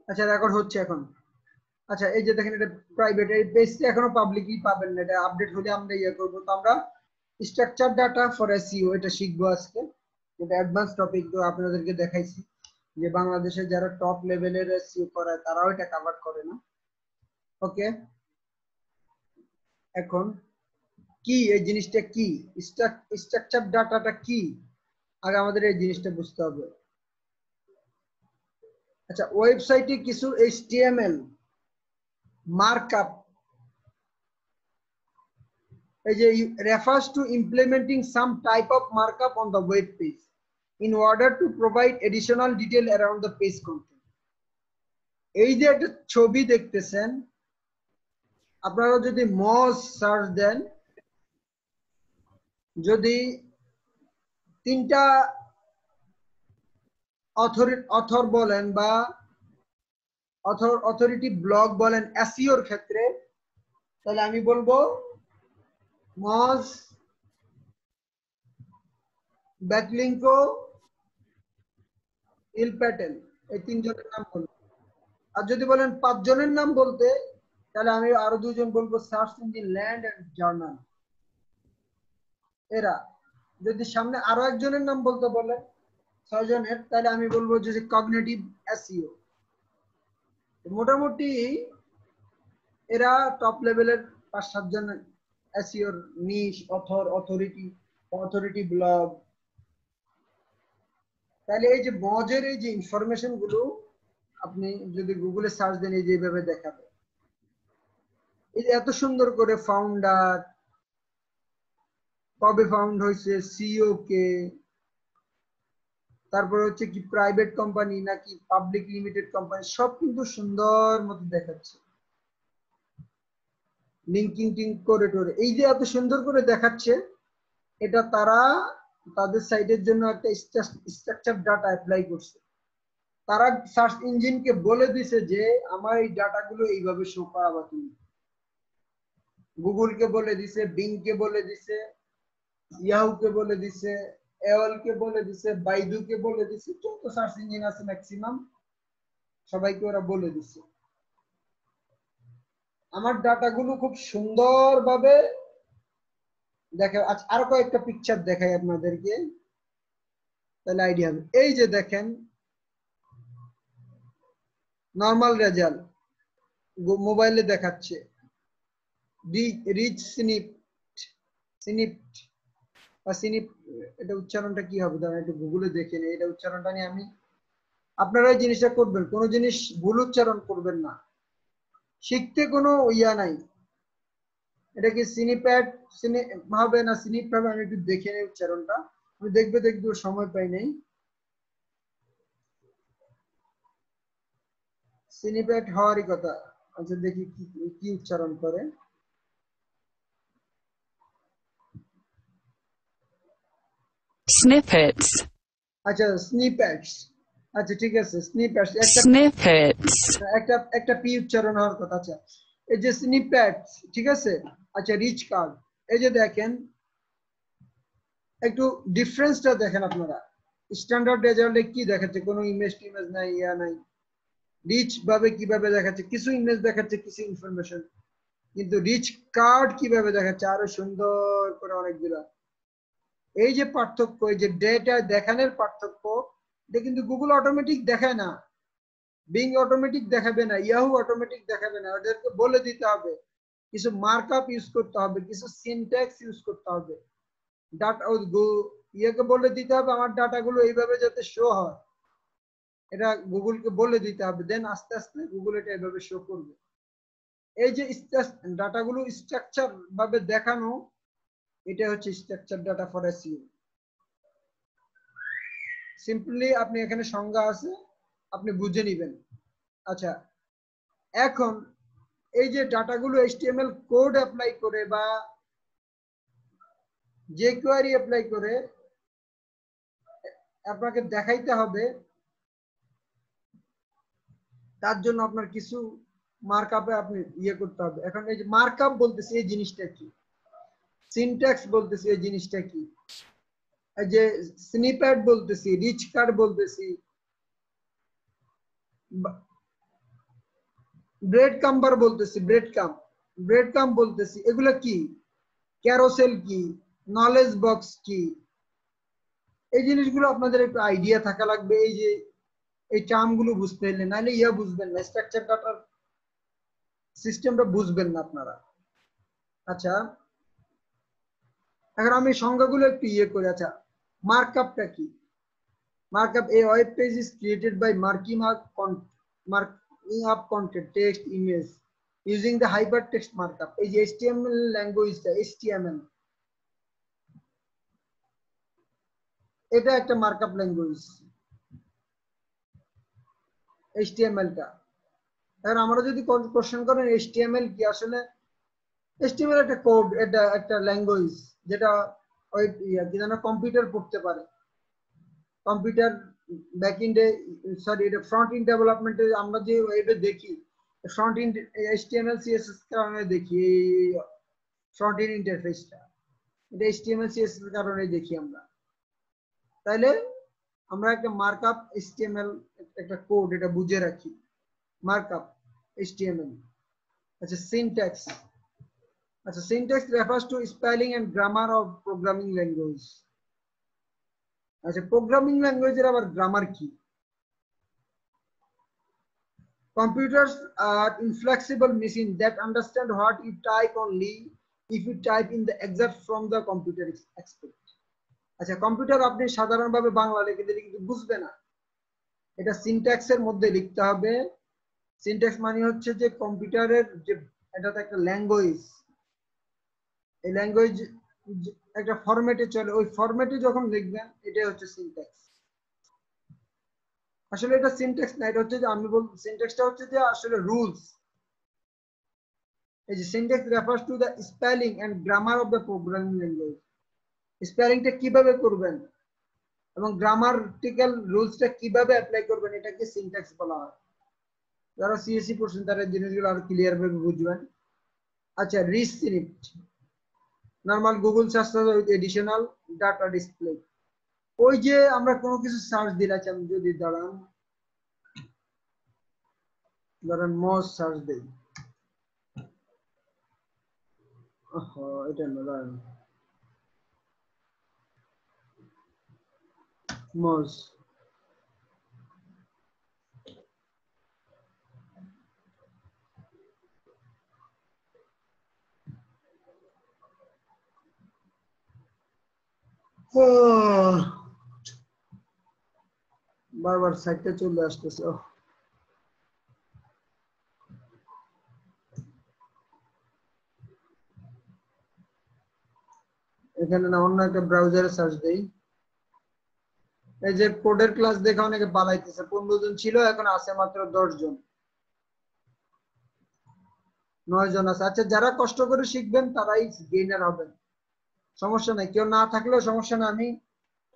আচ্ছা রেকর্ড হচ্ছে এখন। আচ্ছা এই যে দেখেন এটা প্রাইভেট, এই পেজটা এখনো পাবলিকই পাবেন না, এটা আপডেট হলে আমরা ইয়ে করবো। তো আমরা স্ট্রাকচার ডাটা ফর এসইও এটা শিখবো আজকে, এটা অ্যাডভান্স টপিক। তো আপনাদেরকে দেখাইছি যে বাংলাদেশে যারা টপ লেভেলের এসইও করে তারাও এটা কভার করে না। ওকে, এখন কি এই জিনিসটা কি, স্ট্রাকচার ডাটাটা কি, আগে আমাদের এই জিনিসটা বুঝতে হবে। আচ্ছা, ওয়েবসাইটে কিছু এইচটিএমএল মার্কআপ, এই যে refers to implementing some type of markup on the web page in order to provide additional detail around the page content. এই যে একটা ছবি দেখতেছেন, আপনারা যদি মজ সার্চ দেন, যদি তিনটা অথর বলেন বা অথরিটি ব্লগ বলেন এসইওর ক্ষেত্রে, তাহলে আমি বলবো মজ, ব্যাকলিঙ্কো, ইল প্যাটেল, এই তিনজনের নাম বলবো। আর যদি বলেন পাঁচজনের নাম বলতে, তাহলে আমি আরো দুজন বলবো, search engine land and journal. এরা যদি সামনে আরো একজনের নাম বলতে বলেন, ছয়জনের, তাহলে আমি বলবো যে কগনিটিভ এসইও। মোটামুটি এরা টপ লেভেলের 5-7 জন এসইওর নিশ, অথরিটি ব্লগ। তাহলে এই যে মজের এই যে ইনফরমেশন গুলো আপনি যদি গুগলে সার্চ দেন, এই যে এইভাবে দেখাবে, এই যে এত সুন্দর করে ফাউন্ডার, কবে ফাউন্ড হয়েছে, সিইও কে, তারপরে হচ্ছে কি প্রাইভেট কোম্পানি নাকি পাবলিক লিমিটেড কোম্পানি, সব কিন্তু সুন্দর মতো দেখাচ্ছে। লিঙ্কিং টিঙ্ক করে টোরে এই যে এত সুন্দর করে দেখাচ্ছে, এটা তারা তাদের সাইটের জন্য একটা স্ট্রাকচার ডাটা অ্যাপ্লাই করছে। তারা সার্চ ইঞ্জিনকে বলে দিছে যে আমার এই ডাটাগুলো এইভাবে শো করাবা তুমি। গুগলকে বলে দিছে, বিংকে বলে দিছে, ইয়াহুকে বলে দিছে, এওয়ালকে বলে দিছে, বাইদুকে বলে দিছে, যত সার্চ ইঞ্জিন আছে ম্যাক্সিমাম সবাইকে ওরা বলে দিছে আমার ডাটাগুলো খুব সুন্দরভাবে দেখে। আচ্ছা আরো কয়েকটা পিকচার দেখাই আপনাদেরকে, তাহলে আইডিয়া হবে। এই যে দেখেন নরমাল রেজাল্ট মোবাইলে দেখাচ্ছে, রিচ সিনিপ্ট বা সিনিপ, এটা উচ্চারণটা কি হবে দাঁড়া একটু গুগলে দেখে নিই, এটা উচ্চারণটা নিয়ে আমি, আপনারা এই জিনিসটা করবেন, কোনো জিনিস ভুল উচ্চারণ করবেন না, শিখতে কোনো ইয়া নাই। এটা কি সিনিপ্যাড হবে না সিনিপ হবে, আমি একটু দেখে নিই উচ্চারণটা, আমি দেখবে সময় পাই নাই। সিনিপ্যাড হওয়ারই কথা। আচ্ছা দেখি কি উচ্চারণ করে। Snippets. আচ্ছা স্নিপ্যাডস, আচ্ছা ঠিক আছে স্নিপ্যাডস, Snippets. একটা পি উচ্চারণ হওয়ার কথা। আচ্ছা এই যে স্নিপ্যাডস, ঠিক আছে। আচ্ছা রিচ কার্ড, এই যে দেখেন একটু ডিফারেন্সটা দেখেন আপনারা, স্ট্যান্ডার্ড রেজাল্টে কি দেখাচ্ছে, কোনো ইমেজ টিমেজ নাই, ইয়া নাই। রিচ ভাবে কিভাবে দেখাচ্ছে, কিছু ইমেজ দেখাচ্ছে, কিছু ইনফরমেশন, কিন্তু রিচ কার্ড কিভাবে দেখাচ্ছে আরো সুন্দর করে অনেকগুলা। এই যে পার্থক্য, এই যে ডেটা দেখানোর পার্থক্য, এটা কিন্তু গুগল অটোমেটিক দেখায় না, বিং অটোমেটিক দেখাবে না, ইয়াহু অটোমেটিক দেখাবে না, ওদেরকে বলে দিতে হবে, কিছু মার্কআপ ইউজ করতে হবে, কিছু সিনট্যাক্স ইউজ করতে হবে, ডাটা ইয়েকে বলে দিতে হবে আমার ডাটাগুলো এইভাবে যাতে শো হয়, এটা গুগলকে বলে দিতে হবে, দেন আস্তে আস্তে গুগল এটা এভাবে শো করবে। এই যে ডাটাগুলো স্ট্রাকচার ভাবে দেখানো, এটা হচ্ছে structure data for SEO. Simply আপনি এখানে সংজ্ঞা আছে, আপনি বুঝে নেবেন। আচ্ছা এখন এই যে ডাটাগুলো এইচটিএমএল কোড অ্যাপ্লাই করে বা যে কোয়ারি অ্যাপ্লাই করে আপনাকে দেখাইতে হবে, তার জন্য আপনার কিছু মার্কআপে আপনি ইয়ে করতে হবে। এখন এই যে মার্কআপ বলতেছি এই জিনিসটা কি, সিনট্যাক্স বলতেছি এই জিনিসটা কি, এই যে স্নিপ্যাট বলতেছি, রিচ কার্ড বলতেছি, ব্রেড কাম্বার বলতেছি, ব্রেড কাম বলতেছি, এগুলো কি? ক্যারোসেল কি? নলেজ বক্স কি? এই জিনিসগুলো আপনাদের একটু আইডিয়া থাকা লাগবে, এই যে এই টার্মগুলো বুঝতে হলে, নাহলে বুঝবেন না, স্ট্রাকচার ডাটার সিস্টেমটা বুঝবেন না আপনারা। আচ্ছা, এখন আমি সংজ্ঞাগুলো একটু করি। আচ্ছা, মার্কআপটা কি? Markup: a web page is created by marking up content, text, image using the hypertext markup. এই যে HTML ল্যাঙ্গুয়েজটা, HTML, এটা একটা মার্কআপ ল্যাঙ্গুয়েজ, HTML টা। এখন আমরা যদি কোশ্চেন করেন HTML কি, আসলে HTML একটা কোড, এটা একটা ল্যাঙ্গুয়েজ যেটা ওই কি জানো কম্পিউটার পড়তে পারে। কম্পিউটার ব্যাকএন্ডে, সরি, এটা ফ্রন্ট এন্ড ডেভেলপমেন্টে আমরা যে ওয়েবে দেখি, ফ্রন্ট এন্ড HTML CSS কারণে দেখি, এই ফ্রন্ট এন্ড ইন্টারফেসটা এটা HTML CSS কারণে দেখি আমরা। তাইলে আমরা একটা মার্কআপ HTML একটা কোড, এটা বুঝে রাখি, মার্কআপ HTML। আচ্ছা, সিনট্যাক্স। আচ্ছা, syntax refers to spelling and grammar of programming language. আচ্ছা, প্রোগ্রামিং ল্যাঙ্গুয়েজের আবার গ্রামার কি? Computers are inflexible machines that understand what you type only if you type in the exact from the computer expect. আচ্ছা, computer আপনি সাধারণভাবে বাংলা লিখে দিলে কিন্তু বুঝবে না, এটা সিনট্যাক্সের মধ্যে লিখতে হবে। সিনট্যাক্স মানে হচ্ছে যে কম্পিউটারের যে, এটা তো একটা ল্যাঙ্গুয়েজ, এই ল্যাঙ্গুয়েজ একটা ফরম্যাটে চলে, ওই ফরম্যাটে যখন লিখবেন এটাই হচ্ছে সিনট্যাক্স। আসলে এটা সিনট্যাক্স না, এটা হচ্ছে যে আমি বল, সিনট্যাক্সটা হচ্ছে যে আসলে রুলস। এই যে syntax refers to the spelling and grammar of the programming language. স্পেলিংটা কিভাবে করবেন এবং গ্রামাটিক্যাল রুলসটা কিভাবে অ্যাপ্লাই করবেন, এটাকে সিনট্যাক্স বলা হয়। যারা সিএসসি পড়ছেন তারা জিনিসগুলো আরো ক্লিয়ার ভাবে বুঝবেন। আচ্ছা, rich script, normal Google search with additional data display. ওই যে আমরা কোনো কিছু সার্চ দিলাম, যদি ধরেন মজ সার্চ দেই, এটা না, ধরেন মজ, বারবার সাইটটা চলে আসতেছে। এখানে না, অন্য একটা ব্রাউজারে সার্চ দেই। এই যে কোডের ক্লাস দেখে অনেকে পালাইতেছে, 15 জন ছিল, এখন আছে মাত্র 10 জন, 9 জন আছে। আচ্ছা, যারা কষ্ট করে শিখবেন তারাই গেইনার হবেন, সমস্যা নাই, কেউ না থাকলেও সমস্যা না। আমি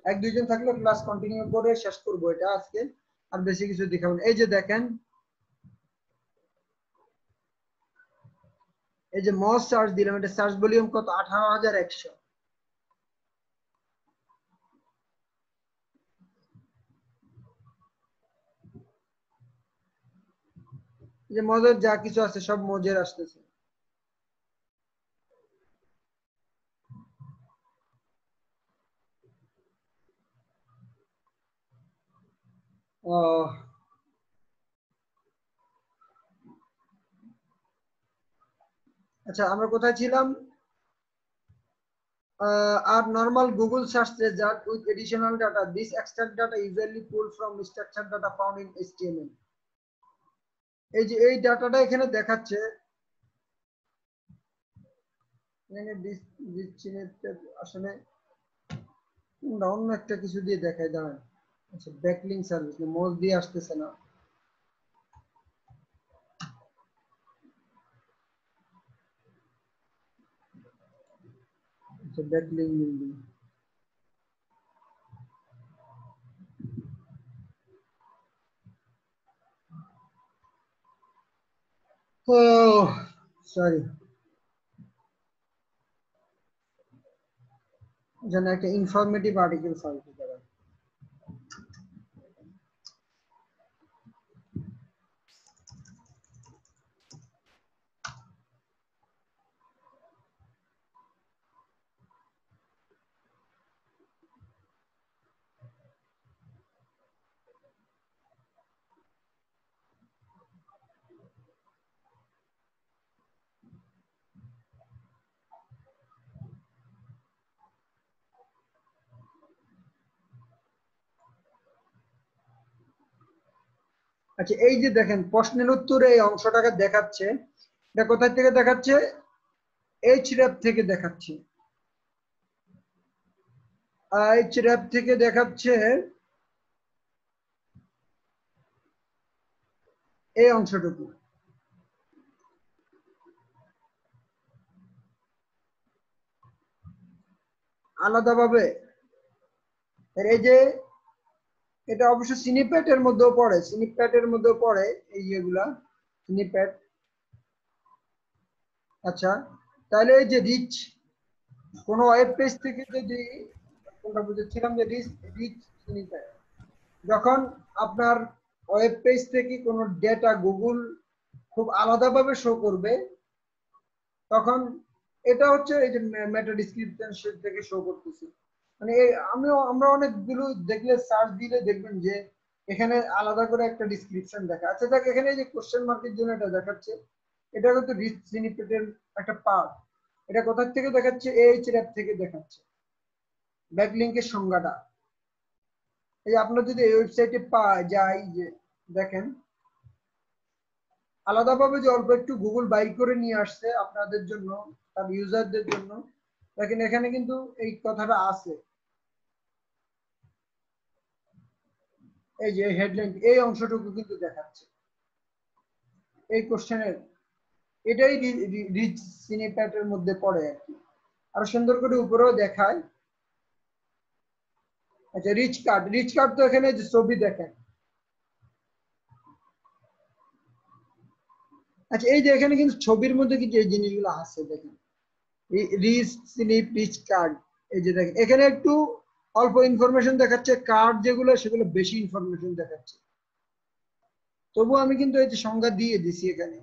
1-2 জন থাকলেও ক্লাস কন্টিনিউ করে শেষ করবো এটা আজকে, আর বেশি কিছু দেখাবো না। এই যে দেখেন, এই যে মজ সার্চ দিলাম, এটা সার্চ ভলিউম কত? 18,100। যে মজের যা কিছু আছে সব মজের আসতেছে। আচ্ছা, আমরা কোথায় ছিলাম? আর normal Google search result with additional data, this extract data usually pulled from structure data found in HTML। এই যে এই ডাটাটা এখানে দেখাচ্ছে, এখানে দিচ্ছি আসলে অন্য একটা কিছু দিয়ে দেখাই, দাঁড়ান। আচ্ছা, ব্যাকলিংক সার্ভিস, মোজ দিয়ে আসতেছে না। আচ্ছা, ব্যাকলিংক বিল্ডিং, ও সরি, যেন একটা ইনফরমেটিভ আর্টিকেল সার্চ দিতে পারি। আচ্ছা, এই যে দেখেন প্রশ্নের উত্তরে এই অংশটাকে দেখাচ্ছে, এটা কোথা থেকে দেখাচ্ছে? এইচর‍্যাপ থেকে দেখাচ্ছে। এইচর‍্যাপ থেকে দেখাচ্ছে এই অংশটুকু। আলাদাভাবে এই যে এটা অবশ্য সিনিপ্যাটের মধ্যেও পড়ে, সিনিপ্যাটের মধ্যেও পড়ে এই যেগুলা সিনিপ্যাট। আচ্ছা, তাহলে এই যে রিচ, কোন ওয়েব পেজ থেকে যদি, কোনটা বুঝেছিলাম যে রিচ, রিচ সিনিপ্যাট, যখন আপনার ওয়েব পেজ থেকে কোনো ডেটা গুগল খুব আলাদাভাবে শো করবে, তখন এটা হচ্ছে এই যে মেটা ডেসক্রিপশন শিট থেকে শো করতেছে। মানে আমরা অনেকগুলো দেখলে সার্চ দিলে দেখবেন যে এখানে আলাদা করে একটা ডেসক্রিপশন দেখা। আচ্ছা দেখ, এখানে এই যে কোশ্চেন মার্কের জন্য এটা দেখাচ্ছে, এটা কিন্তু রিচ স্নিপেটের একটা পার্ট। এটা কোথা থেকে দেখাচ্ছে? এইচর‍্যাপ থেকে দেখাচ্ছে ব্যাকলিংকের সংজ্ঞাটা। এই যে আপনারা যদি এই ওয়েবসাইটে যাই, যে দেখেন আলাদাভাবে যে অল্প একটু গুগল বাইর করে নিয়ে আসছে আপনাদের জন্য, তার ইউজারদের জন্য, দেখেন এখানে কিন্তু এই কথাটা আছে। এই যে হেডলাইন, এই অংশটুকু কিন্তু দেখাচ্ছে এই কোশ্চেনের, এটাই রিচ সিনিপ্যাটের মধ্যে পড়ে আর কি। আরো সুন্দর করে উপরেও দেখায়। আচ্ছা, রিচ কার্ড, রিচ কার্ড তো এখানে যে ছবি দেখেন। আচ্ছা, এই যে এখানে কিন্তু ছবির মধ্যে কিন্তু এই জিনিসগুলো আছে, দেখেন রিচ স্নিপ, রিচ কার্ড। এই যে দেখেন এখানে একটু অল্প ইনফরমেশন দেখাচ্ছে, কার্ড যেগুলো সেগুলো বেশি ইনফরমেশন দেখাচ্ছে। তবু আমি কিন্তু এই যে সংজ্ঞা দিয়ে দিছি এখানে।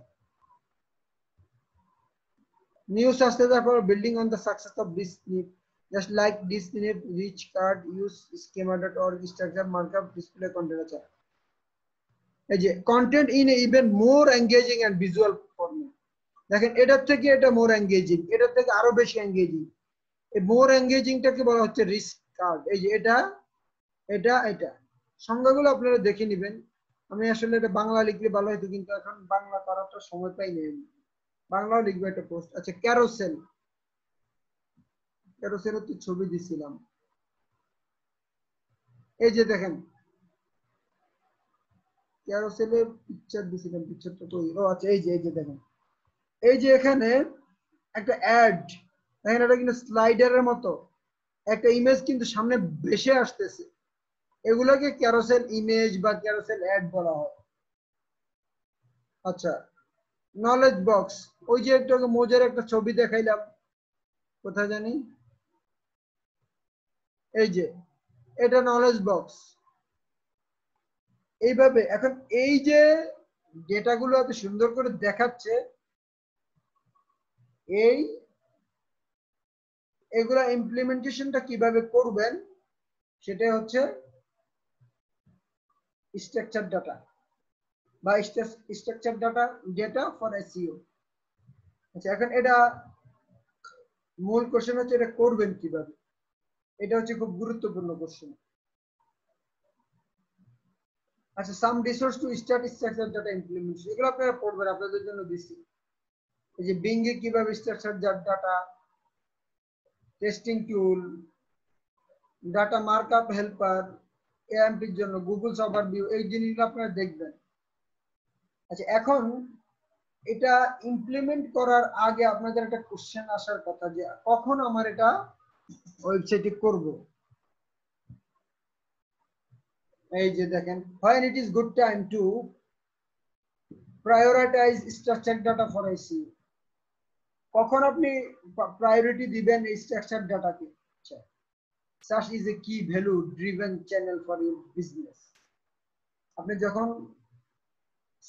New success for building on the success of this snip. Just like this snip, rich card use schema.org structure markup display content. এই যে content in even more engaging and visual format. দেখেন এটার থেকে এটা মোর এঙ্গেজিং, এটার থেকে আরো বেশি এঙ্গেজিং। এই মোর এঙ্গেজিংটাকে বলা হচ্ছে রিচ কার্ড। এই যে এটা এটা এটা সংজ্ঞাগুলো আপনারা দেখে নেবেন। আমি আসলে এটা বাংলা লিখলে ভালো হতো, কিন্তু এখন বাংলা করার তো সময় পাই নেই, বাংলাও লিখবো একটা পোস্ট। আচ্ছা, ক্যারোসেল, ক্যারোসেলের তো ছবি দিছিলাম। এই যে দেখেন ক্যারোসেলের পিকচার দিছিলাম, পিকচারটা তো আচ্ছা, এই যে দেখেন, এই যে এখানে একটা অ্যাড, দেখেন এটা কিন্তু স্লাইডারের মতো একটা ইমেজ কিন্তু সামনে ভেসে আসতেছে, এগুলোকে ক্যারোসেল ইমেজ বা ক্যারোসেল অ্যাড বলা হয়। আচ্ছা, নলেজ বক্স, ওই যে একটা মোজের একটা ছবি দেখাইলাম, কোথায় জানি, এই যে এটা নলেজ বক্স। এইভাবে এখন এই যে ডেটাগুলো এত সুন্দর করে দেখাচ্ছে, এই এগুলা ইমপ্লিমেন্টেশনটা কিভাবে করবেন সেটা হচ্ছে স্ট্রাকচার ডাটা বা structure data, data for SEO. আচ্ছা, এখন এটা মূল কোশ্চেন হচ্ছে এটা করবেন কিভাবে, এটা হচ্ছে খুব গুরুত্বপূর্ণ কোশ্চেন। আচ্ছা, some resource to start structure data implementation, এগুলো আপনারা পড়বেন, আপনাদের জন্য দিচ্ছি। এই যে বিং-এ কিভাবে structure data, testing tool, data markup helper, এএমপির জন্য গুগল ওভারভিউ, এই জিনিসগুলো আপনারা দেখবেন। আচ্ছা, এখন এটা ইমপ্লিমেন্ট করার আগে আপনাদের একটা কোশ্চেন আসার কথা যে কখন আমার এটা ওয়েবসাইটে করব। এই যে দেখেন, when it is good time to prioritize structured data for SEO, কখন আপনি প্রায়োরিটি দিবেন এই স্ট্রাকচার ডাটাকে। আচ্ছা, search is a key value driven channel for your business. আপনি যখন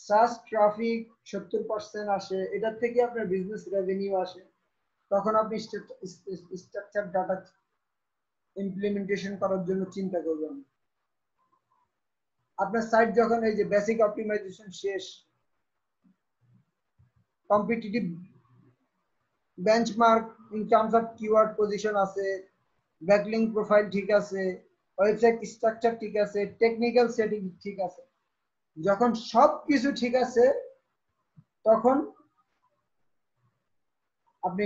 সার্চ ট্রাফিক 70% আসে, এটার থেকে আপনার বিজনেস রেভিনিউ আসে, তখন আপনি স্ট্রাকচার ডাটা ইমপ্লিমেন্টেশন করার জন্য চিন্তা করবেন। আপনার সাইট যখন এই যে বেসিক অপটিমাইজেশন শেষ, competitive benchmark in terms of keyword position আছে, ব্যাকলিংক প্রোফাইল ঠিক আছে, ওয়েবসাইট স্ট্রাকচার ঠিক আছে, টেকনিক্যাল সেটিং ঠিক আছে, যখন সবকিছু ঠিক আছে তখন আপনি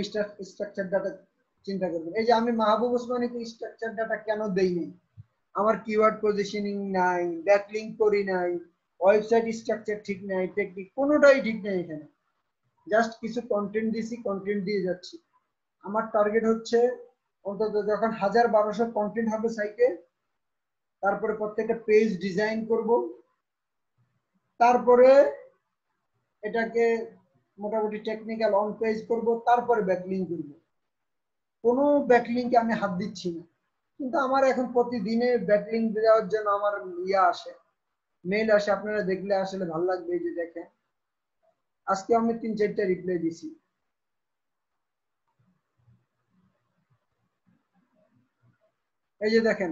স্ট্রাকচার ডাটা চিন্তা করবেন। এই যে আমি মাহবুব ওসমানীকে স্ট্রাকচার ডাটা কেন দেইনি, আমার কিওয়ার্ড পজিশনিং নাই, ব্যাকলিংক করি নাই, ওয়েবসাইট স্ট্রাকচার ঠিক নাই, টেকনিক কোনোটাই ঠিক নাই, এখানে জাস্ট কিছু কন্টেন্ট দিছি, কন্টেন্ট দিয়ে যাচ্ছি। আমার টার্গেট হচ্ছে অন্তত যখন 1000-1200 কন্টেন্ট হবে সাইটে, তারপরে প্রত্যেকটা পেজ ডিজাইন করব, তারপরে এটাকে মোটামুটি টেকনিক্যাল অন পেজ করব, তারপরে ব্যাকলিংক করব। কোনো ব্যাকলিংকে আমি হাত দিচ্ছি না, কিন্তু আমার এখন প্রতিদিনে ব্যাকলিংক দেওয়ার জন্য আমার আসে, মেইল আসে, আপনারা দেখলে আসলে ভালো লাগবে। এই যে দেখেন, আজকে আমি 3-4টা রিপ্লাই দিছি। এই যে দেখেন,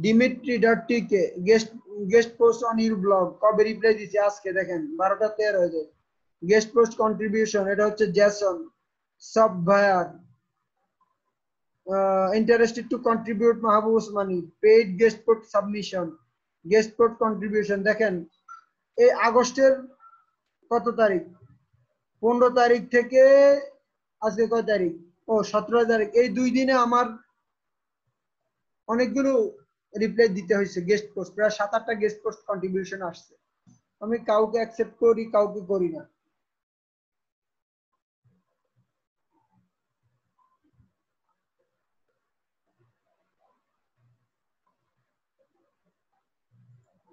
Dimitri.tk guest post on your blog, কবে রিপ্লাই দিছি? আজকে দেখেন 12টা 13 হয়ে যায়। গেস্ট পোস্ট কন্ট্রিবিউশন, এটা হচ্ছে জেসন সব ভায়ার, interested to contribute Mahbub Osmani, paid guest post submission, guest post contribution. দেখেন এই আগস্টের কত তারিখ, 15 তারিখ থেকে আজকে কয় তারিখ, ও 17 তারিখ, এই 2 দিনে আমার অনেকগুলো রিপ্লাই দিতে হয়েছে। গেস্ট পোস্ট প্রায় 7-8টা গেস্ট পোস্ট কন্ট্রিবিউশন আসছে। আমি কাউকে অ্যাকসেপ্ট করি, কাউকে করি না।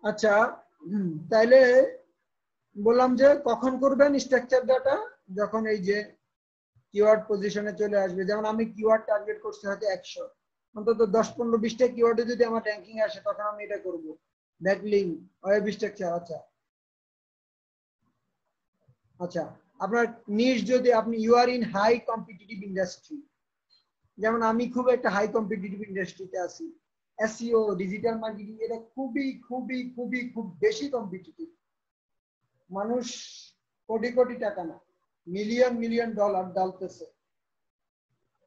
আচ্ছা, তাইলে বললাম যে কখন করবেন স্ট্রাকচার ডাটা, যখন এই যে কিওয়ার্ড পজিশনে চলে আসবে। যেমন আমি কিওয়ার্ড টার্গেট করছি হয়তো 100, অন্তত 10-15-20টা কিওয়ার্ডে যদি আমার র্যাঙ্কিং আসে, তখন আমি এটা করব, ব্যাকলিংক, ওয়েব স্ট্রাকচার। আচ্ছা আচ্ছা, আপনার নিশ যদি আপনি you are in high competitive industry, যেমন আমি খুব একটা হাই কম্পিটিটিভ ইন্ডাস্ট্রিতে আছি, এসইও, ডিজিটাল মার্কেটিং, এটা খুবই খুবই খুবই খুব বেশি কম্পিটিটিভ। মানুষ কোটি কোটি টাকা না, মিলিয়ন মিলিয়ন ডলার ডালতেছে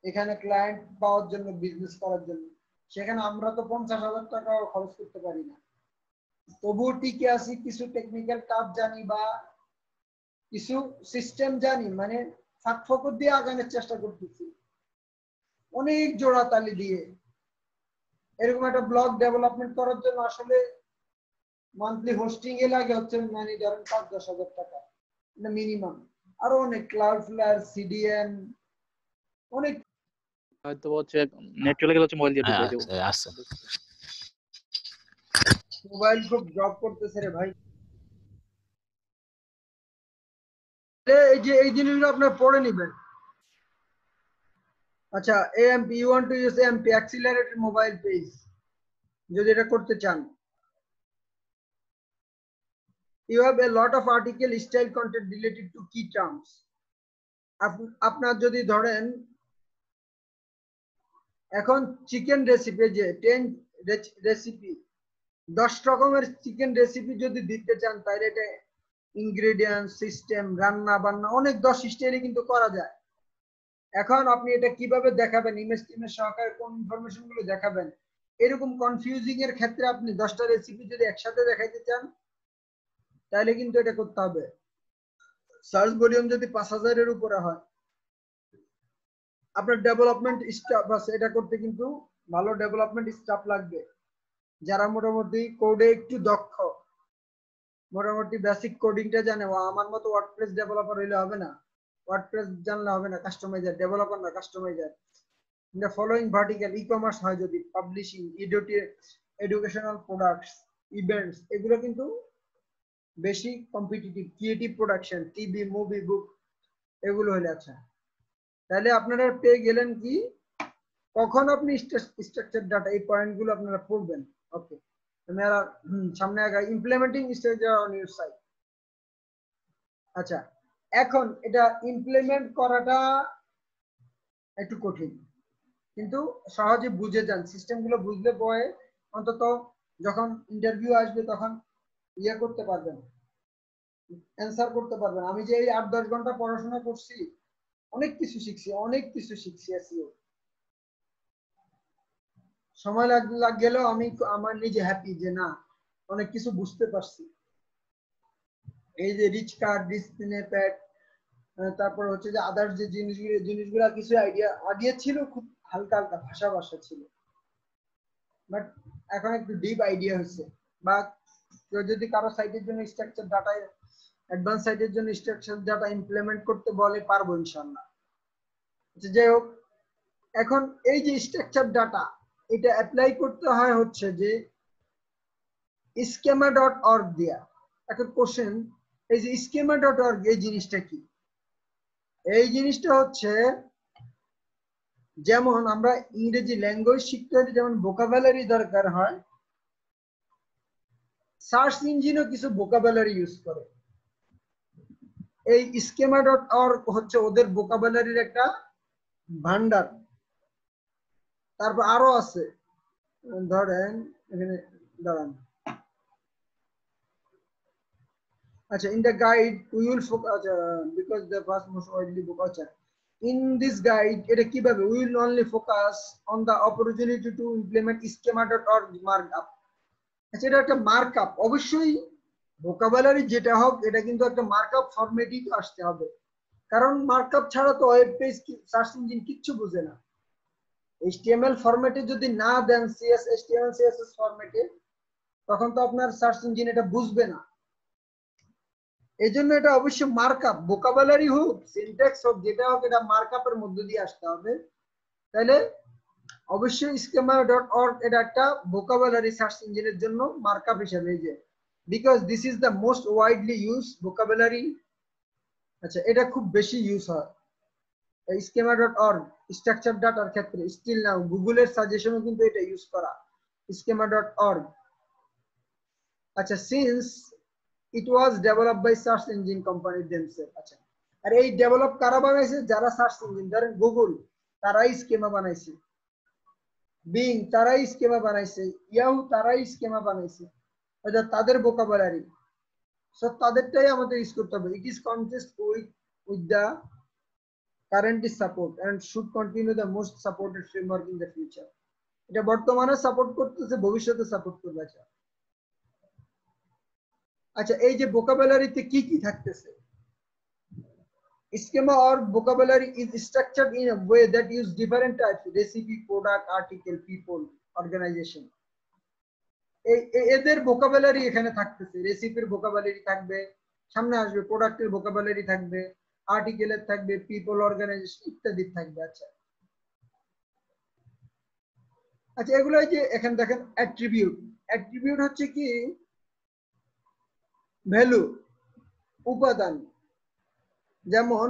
এখানে ক্লায়েন্ট পাওয়ার জন্য, বিজনেস করার জন্য। সেখানে আমরা তো 50,000 টাকাও খরচ করতে পারি না, তবুও টিকে আছি। কিছু টেকনিক্যাল কাজ জানি বা কিছু সিস্টেম জানি, মানে ফাঁক ফকর দিয়ে আগানোর চেষ্টা করতেছি, অনেক জোড়া তালি দিয়ে। এরকম একটা ব্লগ ডেভেলপমেন্ট করার জন্য আসলে মান্থলি হোস্টিং এ লাগে হচ্ছে মানে ধরেন 5-10 হাজার টাকা মিনিমাম, আরো অনেক ক্লাউডফ্লায়ার, সিডিএন, অনেক। হয়তো হচ্ছে নেট চলে গেলে হচ্ছে মোবাইল দিয়ে ঢুকিয়ে দেবো। আচ্ছা, মোবাইল খুব ড্রপ করতেছে রে ভাই। এই যে এই জিনিসগুলো আপনার পড়ে নেবেন। আচ্ছা, AMP, you want to use AMP accelerated mobile page, যদি এটা করতে চান। You have a lot of article style content related to key terms. আপনার যদি ধরেন এখন চিকেন রেসিপি, যে 10 রেসিপি, 10 রকমের চিকেন রেসিপি যদি দিতে চান, তাহলে এটা ইনগ্রেডিয়েন্ট, সিস্টেম, রান্না বান্না অনেক 10 স্টাইলে কিন্তু করা যায়। এখন আপনি এটা কিভাবে দেখাবেন, ইমেজ টিমেজ সহকারে কোন ইনফরমেশন গুলো দেখাবেন, এরকম কনফিউজিং এর ক্ষেত্রে আপনি 10টা রেসিপি যদি একসাথে দেখাইতে চান, তাহলে কিন্তু এটা করতে হবে। সার্চ ভলিউম যদি 5000 এর উপরে হয়, আপনার ডেভেলপমেন্ট স্টাফ আছে, এটা করতে কিন্তু ভালো ডেভেলপমেন্ট স্টাফ লাগবে, যারা মোটামুটি কোডে একটু দক্ষ, মোটামুটি বেসিক কোডিংটা জানে। আমার মতো ওয়ার্ডপ্রেস ডেভেলপার হইলে হবে না, ওয়ার্ডপ্রেস জানলে হবে না, কাস্টমাইজার, ডেভেলপার না, customizer. The following vertical ecommerce হয় যদি, পাবলিশিং, এডুকেশনাল প্রোডাক্টস, ইভেন্টস, এগুলো কিন্তু বেশি competitive. Creative production, TV, movie, book, এগুলো হলে। আচ্ছা, তাহলে আপনারা পেয়ে গেলেন কি কখন আপনি স্ট্রাকচার ডাটা, এই পয়েন্টগুলো আপনারা পড়বেন। ওকে, আপনারা সামনে আগে implementing structure on your site. আচ্ছা, এখন এটা ইমপ্লিমেন্ট করাটা একটু কঠিন, কিন্তু সহজে বুঝে যান, সিস্টেমগুলো বুঝলে পরে অন্তত যখন ইন্টারভিউ আসবে তখন ইয়ে করতে পারবেন, অ্যান্সার করতে পারবেন। আমি যে এই 8-10 ঘন্টা পড়াশোনা করছি, অনেক কিছু শিখছি, অনেক কিছু শিখছি। এসইও সময় গেলেও আমি আমার নিজে হ্যাপি যে না, অনেক কিছু বুঝতে পারছি। এই যে রিচ কার্ড, ডিসপ্লে প্যাড, তারপর হচ্ছে যে আদার্স যে জিনিসগুলো কিছু আইডিয়া ছিল, খুব হালকা হালকা ভাষা ছিল, বাট এখন একটু ডিপ আইডিয়া হচ্ছে। বা কেউ যদি কারো সাইটের জন্য স্ট্রাকচার ডাটা, অ্যাডভান্স সাইটের জন্য স্ট্রাকচার ডাটা ইমপ্লিমেন্ট করতে বলে, পারবো ইনশাআল্লাহ। যাই হোক, এখন এই যে স্ট্রাকচার ডাটা, এটা অ্যাপ্লাই করতে হয় হচ্ছে যে schema.org দিয়া। এখন কোশ্চেন, এই যে schema.org এই জিনিসটা কি? এই জিনিসটা হচ্ছে, যেমন আমরা ইংরেজি ল্যাঙ্গুয়েজ শিখতে হলে যেমন ভোকাবুলারি দরকার হয়, সার্চ ইঞ্জিনও কিছু ভোকাবুলারি ইউজ করে। এই schema.org হচ্ছে ওদের ভোকাবুলারির একটা ভান্ডার। তারপর আরো আছে, ধরেন এখানে দাঁড়ান। আচ্ছা, in the guide we will focus because the first most widely book, আচ্ছা in this guide এটা কিভাবে, we will only focus on the opportunity to implement schema.org markup। আচ্ছা, এটা একটা মার্কআপ, অবশ্যই ভোকাবুলারি যেটা হোক এটা কিন্তু একটা মার্কআপ ফরম্যাটই আসতে হবে, কারণ মার্কআপ ছাড়া তো ওয়েব পেজ সার্চ ইঞ্জিন কিচ্ছু বুঝে না। HTML ফরম্যাটে যদি না দেন, HTML CSS ফরম্যাটে, তখন তো আপনার সার্চ ইঞ্জিন এটা বুঝবে না। এই জন্য এটা অবশ্যই মার্কআপ, ভোকাবুলারি হোক সিনট্যাক্স হোক যেটা হোক, এটা মার্কআপের মধ্য দিয়ে আসতে হবে। তাহলে অবশ্যই schema.org এটা একটা ভোকাবুলারি সার্চ ইঞ্জিনের জন্য মার্কআপ হিসেবে, যে because this is the most widely use vocabulary. আচ্ছা, এটা খুব বেশি ইউজ হয় এই schema.org স্ট্রাকচার ডাটার ক্ষেত্রে। স্টিল নাও গুগলের সাজেশনও কিন্তু এটা ইউজ করা, schema.org। আচ্ছা, since it was developed by search engine company themselves। আচ্ছা, আর এই ডেভেলপ কারা বানাইছে? যারা সার্চ ইঞ্জিন, ধরেন গুগল, তারাই স্কিমা বানাইছে, বিং তারাই স্কিমা বানাইছে, ইয়াহু তারাই স্কিমা বানাইছে, এটা তাদের ভোকাবুলারি। সো তাদেরটাই আমাদের ইউজ করতে হবে। It is consist with the currently support and should continue the most supported framework in the future. এটা বর্তমানে সাপোর্ট করতেছে, ভবিষ্যতে সাপোর্ট করবে। আচ্ছা, এই যে ভোকাবুলারিতে কি কি থাকতেছে? Schema or vocabulary is structured in a way that use different types: recipe, product, article, people, organization. এদের ভোকাবুলারি এখানে থাকতেছে। রেসিপির ভোকাবুলারি থাকবে, সামনে আসবে প্রোডাক্টের ভোকাবুলারি থাকবে, আর্টিকেলের থাকবে, পিপল, অর্গানাইজেশন ইত্যাদি থাকবে। আচ্ছা আচ্ছা, এগুলো যে এখানে দেখেন অ্যাট্রিবিউট। অ্যাট্রিবিউট হচ্ছে কি? ভ্যালু, উপাদান। যেমন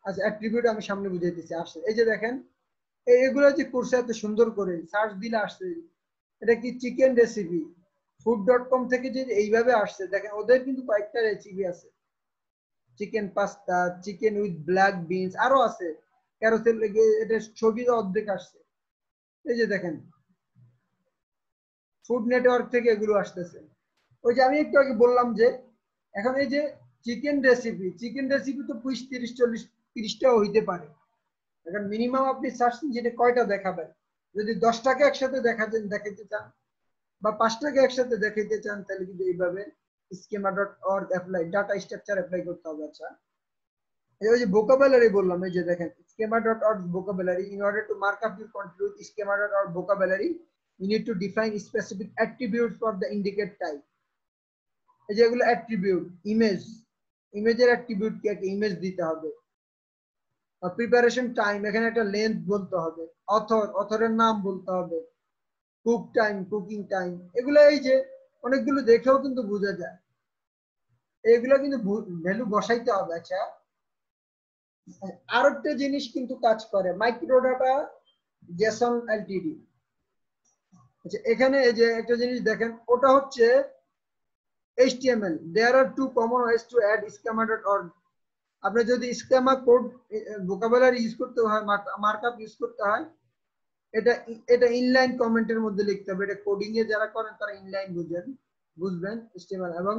আচ্ছা, অ্যাট্রিবিউট আমি সামনে বুঝাইতেছি, আসছে এই যে দেখেন, এগুলো যে করছে এত সুন্দর করে, সার্চ দিলে আসছে। এটা কি চিকেন রেসিপি, food.com থেকে যে এইভাবে আসছে, দেখেন ওদের কিন্তু কয়েকটা রেসিপি আছে, chicken pasta, chicken with black beans, আরো আছে ক্যারোসেল, এটা ছবি অর্ধেক আসছে। এই যে দেখেন, ফুড নেটওয়ার্ক থেকে এগুলো আসতেছে। ওই যে আমি একটু আগে বললাম যে এখন এই যে চিকেন রেসিপি তো 20, 30, 40, 30টাও হইতে পারে। এখন মিনিমাম আপনি সার্চ ইঞ্জিনে কয়টা দেখাবেন? যদি 10টাকে একসাথে দেখাইতে চান বা 5টাকে একসাথে দেখাইতে চান, তাহলে কিন্তু এইভাবে schema.org apply, data structure apply করতে হবে। আচ্ছা, এই যে ভোকাবুলারি বললাম, এই যে দেখেন schema.org vocabulary, in order to mark up your contribute schema.org vocabulary, you need to define specific attributes for the indicate type। এই যে এগুলো অ্যাট্রিবিউট, ইমেজের অ্যাট্রিবিউট কি? একটা ইমেজ দিতে হবে। প্রিপারেশন টাইম, এখানে একটা লেন্থ বলতে হবে। অথরের নাম বলতে হবে। কুক টাইম, কুকিং টাইম, এগুলো এই যে অনেকগুলো দেখেও কিন্তু বোঝা যায়, এগুলো কিন্তু ভ্যালু বসাইতে হবে। আচ্ছা, আর একটা জিনিস কিন্তু কাজ করে, মাইক্রোডাটা জেসন এলটিডি। আচ্ছা, এখানে এই যে একটা জিনিস দেখেন, ওটা হচ্ছে HTML। there are two common ways to add schema.org। আপনি যদি স্কেমা কোড ভোকাবুলারি ইউজ করতে হয়, মার্কআপ ইউজ করতে হয়, এটা ইনলাইন কমেন্টের মধ্যে লিখতে হবে। এটা কোডিং এ যারা করেন তারা ইনলাইন বুঝবেন HTML। এবং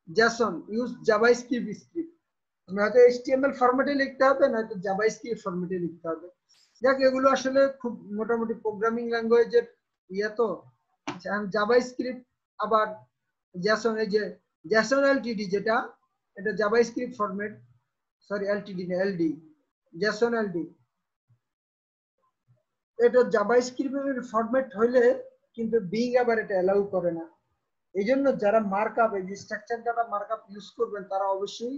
জেসন ইউজ জাভাস্ক্রিপ্ট। হয়তো HTML ফরম্যাটে লিখতে হবে, নয়তো জাভাস্ক্রিপ্ট ফরম্যাটে লিখতে হবে। যাক, এগুলো আসলে খুব মোটামুটি প্রোগ্রামিং ল্যাঙ্গুয়েজের ইয়ে তো। জাভাস্ক্রিপ্ট আবার জেসন, এই যে জেসন এলটিডি যেটা, এটা জাভাস্ক্রিপ্ট ফরম্যাট, সরি এলটিডি না এলডি, জেসন এলডি, এটা জাভাস্ক্রিপ্টের ফরম্যাট হইলে কিন্তু বিং আবার এটা অ্যালাউ করে না। এই জন্য যারা মার্কআপ, এই যে স্ট্রাকচার ডাটা মার্কআপ ইউজ করবেন তারা অবশ্যই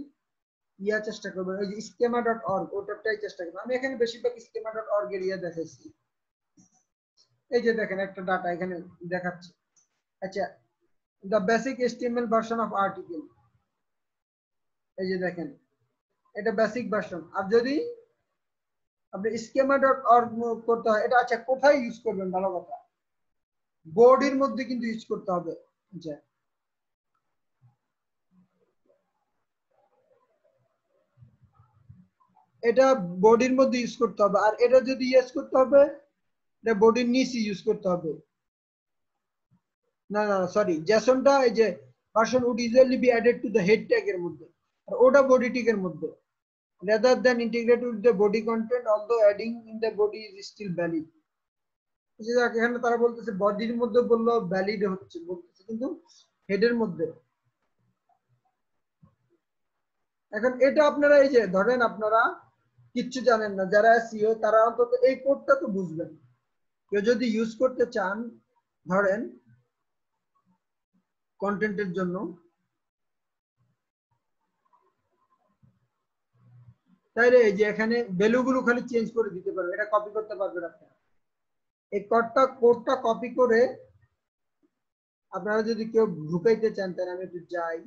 চেষ্টা করবেন, ওই যে schema.org ওটাই চেষ্টা করবেন। আমি এখানে বেশিরভাগ schema.org এর দেখাইছি। এই যে দেখেন একটা ডাটা এখানে দেখাচ্ছে। আচ্ছা, the basic HTML version of article, এই যে দেখেন এটা বেসিক ভার্সন। আর যদি আপনি schema.org করতে হয়, এটা আচ্ছা কোথায় ইউজ করবেন ভালো কথা, বডির মধ্যে কিন্তু ইউজ করতে হবে। আচ্ছা, এটা বডির মধ্যে ইউজ করতে হবে, আর এটা যদি ইউজ করতে হবে এটা বডির নিচে ইউজ করতে হবে। না না সরি, জেসনটা এই যে version would usually be added to the head tag এর মধ্যে, আর ওটা বডি ট্যাগের মধ্যে, rather than integrated with the body content, although adding in the body is still valid. যে এখানে তারা বলতেছে বডির মধ্যে বললো ভ্যালিড হচ্ছে, বলতেছে কিন্তু হেডের মধ্যে। এখন এটা আপনারা এই যে ধরেন আপনারা কিচ্ছু জানেন না, যারা সিও তারা অন্তত এই কোডটা তো বুঝবেন। কেউ যদি ইউজ করতে চান ধরেন কন্টেন্টের জন্য, তাইলে এই যে এখানে ভ্যালুগুলো খালি চেঞ্জ করে দিতে পারবেন, এটা কপি করতে পারবেন আপনারা। এই কোডটা কপি করে আপনারা যদি কেউ ঢুকাইতে চান তাহলে আমি একটু যাই,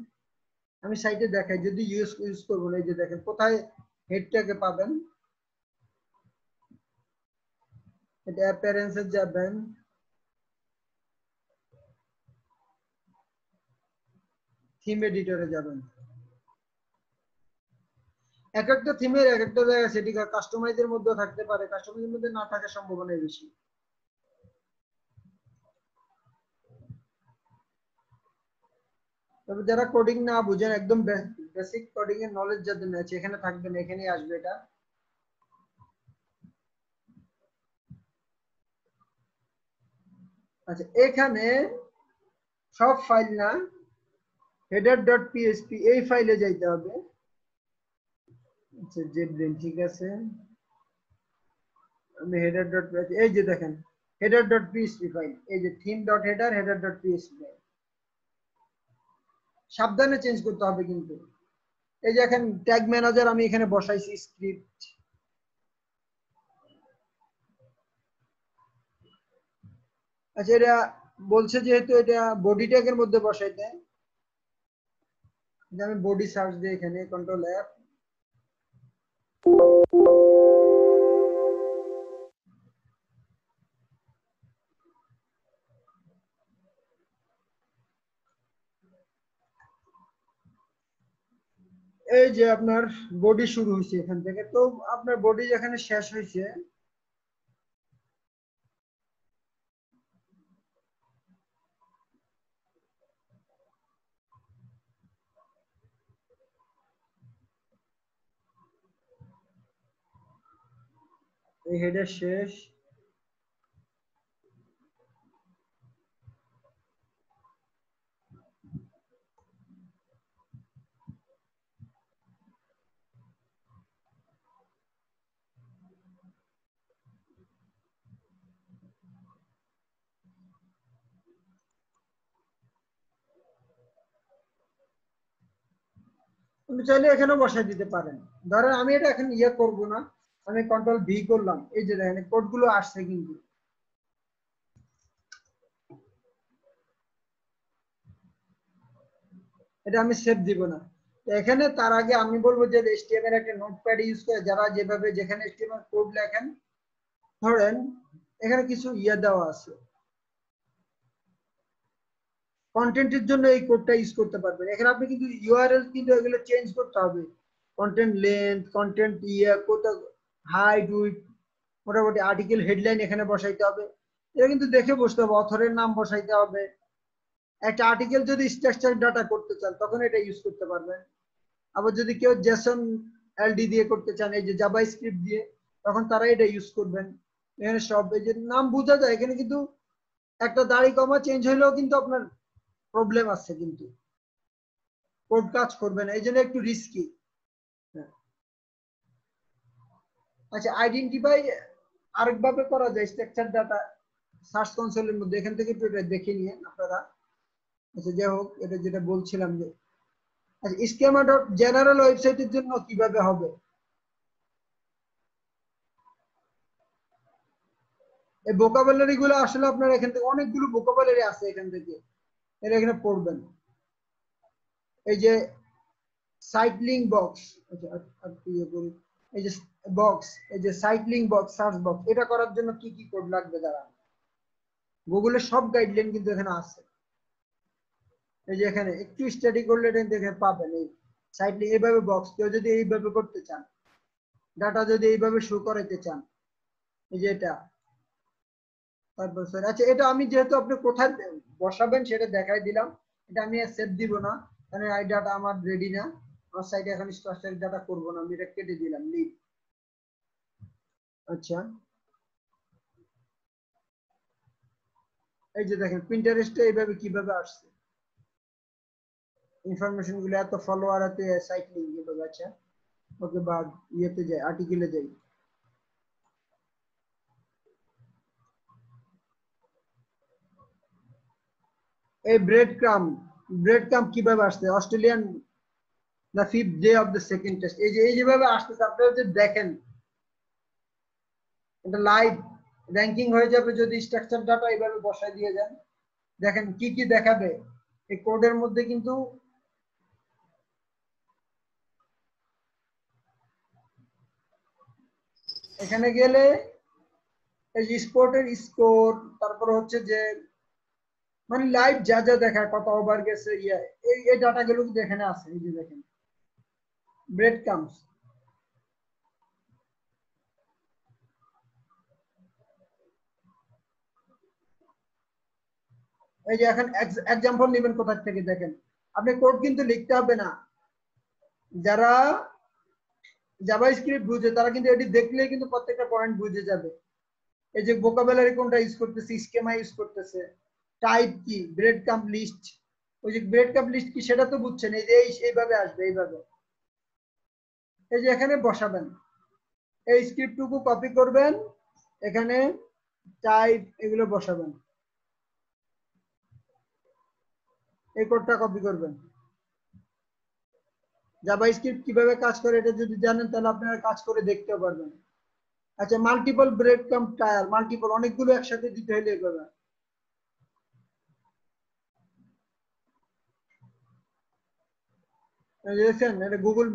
আমি সাইটে দেখাই যদি ইউজ করবো না। এই যে দেখেন কোথায় হেডটাকে পাবেন, এটা অ্যাপিয়ারেন্সে যাবেন, থিম এডিটরে যাবেন। এক একটা থিমের এক একটা জায়গায় সেটি কাস্টমাইজের মধ্যে থাকতে পারে, কাস্টমাইজের মধ্যে না থাকার সম্ভাবনা বেশি। তবে যারা কোডিং না বুঝেন, একদম বেসিক কোডিং এর নলেজ যাদের আছে এখানে থাকবেন, এখানেই আসবে এটা। আচ্ছা, এখানে সব ফাইল না, header.php এই ফাইলে যাইতে হবে। আচ্ছা জেডব্রেন, ঠিক আছে, আমি header.php, এই যে দেখেন header.php ফাইল, এই যে theme.header header.php ফাইল, সাবধানে চেঞ্জ করতে হবে কিন্তু। এই যে এখন ট্যাগ ম্যানেজার আমি এখানে বসাইছি স্ক্রিপ্ট, আচ্ছা এটা বলছে যেহেতু এটা বডি ট্যাগের মধ্যে বসাইতে, আমি বডি সার্চ দিয়ে এখানে কন্ট্রোল এফ, এই যে আপনার বডি শুরু হয়েছে এখান থেকে, তো আপনার বডি যেখানে শেষ হয়েছে এই হেডের শেষ, আপনি চাইলে এখানেও বসাই দিতে পারেন। ধরেন আমি এটা এখন করব না, আমি কন্ট্রোল ভি করলাম, এই যে দেখেন কোডগুলো আসছে কিন্তু। এটা আমি সেভ দিব না। এখানে তার আগে আমি বলবো যে HTML একটা নোটপ্যাড ইউজ করে যারা যেভাবে যেখানে HTML কোড লেখেন, ধরেন এখানে কিছু দেওয়া আছে কন্টেন্টের জন্য, এই কোডটা ইউজ করতে পারবেন। এখানে আপনি কিন্তু ইউআরএল কিন্তু এগুলো চেঞ্জ করতে হবে, কন্টেন্ট লেন্থ, কন্টেন্ট কোথা, হাইট, উইডথ, মোটামুটি আর্টিকেল হেডলাইন এখানে বসাইতে হবে। এটা কিন্তু দেখে বসতে হবে, অথরের নাম বসাইতে হবে। একটা আর্টিকেল যদি স্ট্রাকচার ডাটা করতে চান তখন এটা ইউজ করতে পারবেন। আবার যদি কেউ জেসন এলডি দিয়ে করতে চান, এই যে জাভাস্ক্রিপ্ট দিয়ে, তখন তারা এটা ইউজ করবেন। এখানে সব এই যে নাম বোঝা যায়, এখানে কিন্তু একটা দাড়ি কমা চেঞ্জ হইলেও কিন্তু আপনার প্রবলেম আছে কিন্তু। কোড কাজ করবে না, এই জন্য একটু রিস্কি। আচ্ছা, আইডেন্টিফাই আরেকভাবে করা যায় স্ট্রাকচার ডাটা সার্চ কনসোলের মধ্যে, এখান থেকে একটু দেখে নিয়ে আপনারা। আচ্ছা যাই হোক, এটা যেটা বলছিলাম যে আচ্ছা স্কিমা ডট জেনারেল ওয়েবসাইটের জন্য কিভাবে হবে, এই ভোকাবুলারি গুলো আসলে আপনারা এখান থেকে অনেকগুলো ভোকাবুলারি আছে, এখান থেকে এটা এখানে পড়বেন। এই যে সাইট লিংক বক্স, আচ্ছা এই যে বক্স, এই যে site link box, search box, এটা করার জন্য কি কি কোড লাগবে দাঁড়া, গুগলের সব গাইডলাইন কিন্তু এখানে আছে। এই যে এখানে একটু স্টাডি করলে এটা দেখে পাবেন। এই সাইট লিংক এইভাবে বক্স, কেউ যদি এইভাবে করতে চান, ডাটা যদি এইভাবে শো করাইতে চান, এই যে এটা। তারপর স্যার আচ্ছা, এটা আমি যেহেতু আপনি কোথায় বসাবেন সেটা দেখাই দিলাম, এটা আমি সেভ দিব না, কারণ এই ডাটা আমার রেডি না, আমার সাইটে এখন স্ট্রাকচার ডাটা করব না, আমি এটা কেটে দিলাম লিভ। আচ্ছা এই যে দেখেন পিন্টারেস্টে এইভাবে কিভাবে আসছে ইনফরমেশন গুলো, এত ফলোয়ার আছে, সাইট লিংক এভাবে। আচ্ছা ওকে, বা ইয়েতে যাই, আর্টিকেলে যাই। এই ব্রেড ক্রাম্ব কিভাবে আসছে, Australian the fifth day of the second test, এই যেভাবে আসতেছে আপনারা যদি দেখেন, এটা লাইভ র্যাঙ্কিং হয়ে যাবে যদি স্ট্রাকচার ডাটা এইভাবে বসায় দিয়ে যান। দেখেন কি কি দেখাবে এই কোডের মধ্যে, কিন্তু এখানে গেলে এই যে স্পোর্টের স্কোর, তারপর হচ্ছে যে মানে লাইভ যা যা দেখায়, কত ওভার গেছে, এই ডাটা গুলো কিন্তু এখানে আছে। এই যে দেখেন ব্রেড ক্রাম্বস, এই যে এখন এক্সাম্পল নেবেন কোথা থেকে, দেখেন আপনি কোড কিন্তু লিখতে হবে না, যারা জাভাস্ক্রিপ্ট বুঝে তারা কিন্তু এটি দেখলেই কিন্তু প্রত্যেকটা পয়েন্ট বুঝে যাবে। এই যে ভোকাবুলারি কোনটা ইউজ করতেছে, স্কেমা ইউজ করতেছে, টাইপ কি, ব্রেড ক্রাম্ব লিস্ট, ওই যে ব্রেড ক্রাম্ব লিস্ট কি সেটা তো বুঝছেন, এই যে এইভাবে আসবে, এইভাবে এই যে এখানে বসাবেন, এই স্ক্রিপ্টটুকু কপি করবেন, এখানে টাইপ এগুলো বসাবেন, এই কোডটা কপি করবেন। জাভাস্ক্রিপ্ট কিভাবে কাজ করে এটা যদি জানেন তাহলে আপনারা কাজ করে দেখতে পারবেন। আচ্ছা multiple bread crumb tyre, multiple অনেকগুলো একসাথে দিতে হলে এভাবে। দেখেন এটা গুগল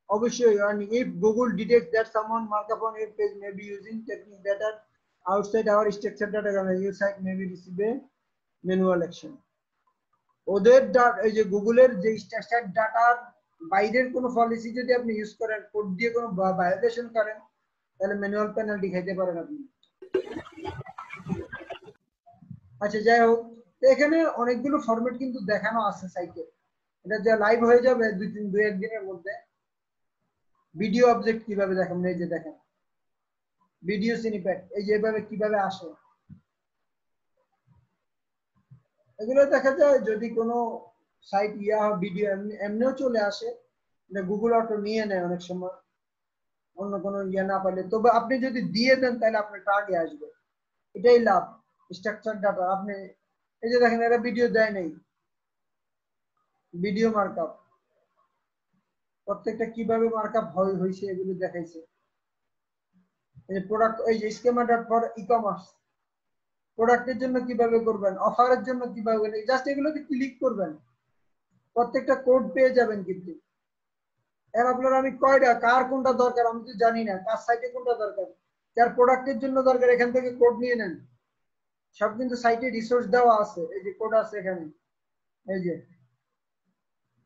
অবশ্যই, if Google detects that someone markup on your page may be using techniques that are outside our structured data, your site may be receive a manual action. ওদের এই যে গুগলের যে স্ট্রাকচার ডাটার বাইরের কোনো পলিসি যদি আপনি ইউজ করেন, কোড দিয়ে কোনো ভায়োলেশন করেন, তাহলে ম্যানুয়াল পেনাল্টি খাইতে পারেন আপনি। আচ্ছা যাই হোক, এখানে অনেকগুলো ফরম্যাট কিন্তু দেখানো আছে সাইটে, এটা যা লাইভ হয়ে যাবে দুই একদিনের মধ্যে। ভিডিও অবজেক্ট কিভাবে দেখাবেন, এই যে দেখেন ভিডিও স্নিপেট, এই যে এভাবে কিভাবে আসে, এগুলো দেখা যায় যদি কোনো সাইট ভিডিও এমনিও চলে আসে, গুগল অটো নিয়ে নেয় অনেক সময়, অন্য কোনো না পাইলে, তবে আপনি যদি দিয়ে দেন তাহলে আপনার আগে আসবে, এটাই লাভ স্ট্রাকচার ডাটা। আপনি এই যে দেখেন এরা ভিডিও দেয় নাই, ভিডিও মার্কআপ, প্রত্যেকটা কিভাবে মার্কআপ হয়েছে এগুলো দেখাইছে। এই প্রোডাক্ট, এই যে স্কিমা ডট ফর ই-কমার্স, প্রোডাক্টের জন্য কিভাবে করবেন, অফারের জন্য কিভাবে, জাস্ট এগুলোতে ক্লিক করবেন, প্রত্যেকটা কোড পেয়ে যাবেন। কিন্তু এর আপনার আমি কয়টা, কার কোনটা দরকার আমি তো জানি না, কার সাইটে কোনটা দরকার, যার প্রোডাক্টের জন্য দরকার এখান থেকে কোড নিয়ে নেন, সব কিন্তু সাইটে রিসোর্স দেওয়া আছে, এই যে কোড আছে এখানে, এই যে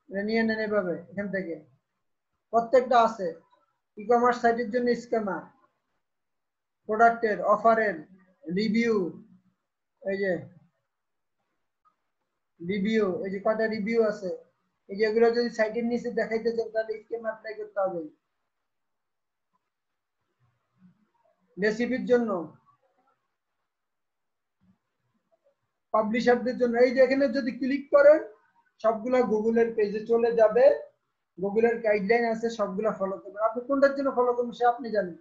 নিয়ে নেন এভাবে, এখান থেকে প্রত্যেকটা আছে। ই-কমার্স সাইটের জন্য স্কিমা, প্রোডাক্টের, অফারের, রিভিউ, এই যে রিভিউ, এই যে কয়টা রিভিউ আছে, এই যে এগুলো যদি সাইটের নিচে দেখাইতে চান তাহলে স্কিমা অ্যাপ্লাই করতে হবে। রেসিপির জন্য, পাবলিশারদের জন্য, এই যে এখানে যদি ক্লিক করেন সবগুলা গুগলের পেজে চলে যাবে, গুগলের গাইডলাইন আছে, সবগুলা ফলো করবেন। আপনি কোনটার জন্য ফলো করবেন সে আপনি জানেন।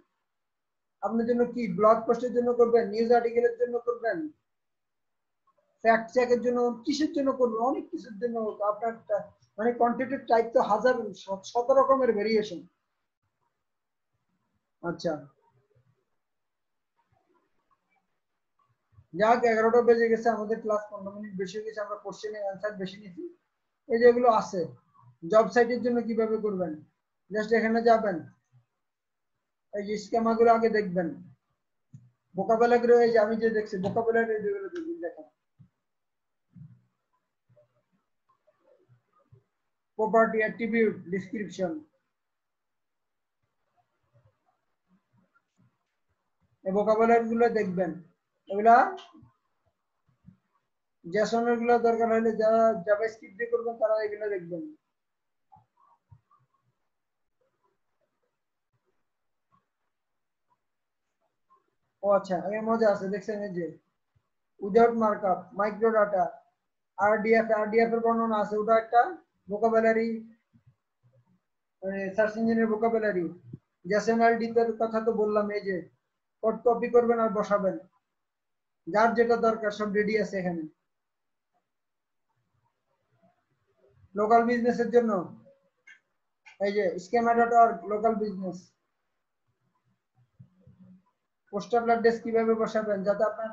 আপনার জন্য কি ব্লগ পোস্টের জন্য করবেন, নিউজ আর্টিকেলের জন্য করবেন, ফ্যাক্ট চেকের জন্য, কিসের জন্য করবেন? অনেক কিছুর জন্য। আপনার মানে কন্টেন্টের টাইপ তো হাজার, শত রকমের ভেরিয়েশন। আচ্ছা, যাক 11টা বেজে গেছে, আমাদের ক্লাস 15 মিনিট বেশি হয়ে গেছে, আমরা কোশ্চেনের অ্যান্সার বেশি নিয়েছি। এই যে এগুলো আছে, জব সাইটের জন্য কিভাবে করবেন, জাস্ট এখানে যাবেন, এই যে স্কেমাগুলো আগে দেখবেন, ভোকাবুলারি, এই যে আমি যে দেখছি ভোকাবুলারি যেগুলো দেখেন, প্রপার্টি, অ্যাট্রিবিউট, ডেসক্রিপশন, এই ভোকাবুলারি গুলো দেখবেন। এগুলা জেসনের গুলো দরকার হলে যারা জাভাস্ক্রিপ্ট দিয়ে করবেন তারা এগুলো দেখবেন। ও আচ্ছা, এর মধ্যে আছে দেখছেন এই যে without markup, micro data, RDF এর বর্ণনা আছে, ওটা একটা ভোকাবুলারি, সার্চ ইঞ্জিনের ভোকাবুলারি। জেসএনএলডি এর কথা তো বললাম, এই যে কোড কপি করবেন আর বসাবেন, যার যেটা দরকার সব রেডি আছে এখানে। লোকাল বিজনেসের জন্য এই যে schema.org, local business, postal address কিভাবে বসাবেন যাতে আপনার,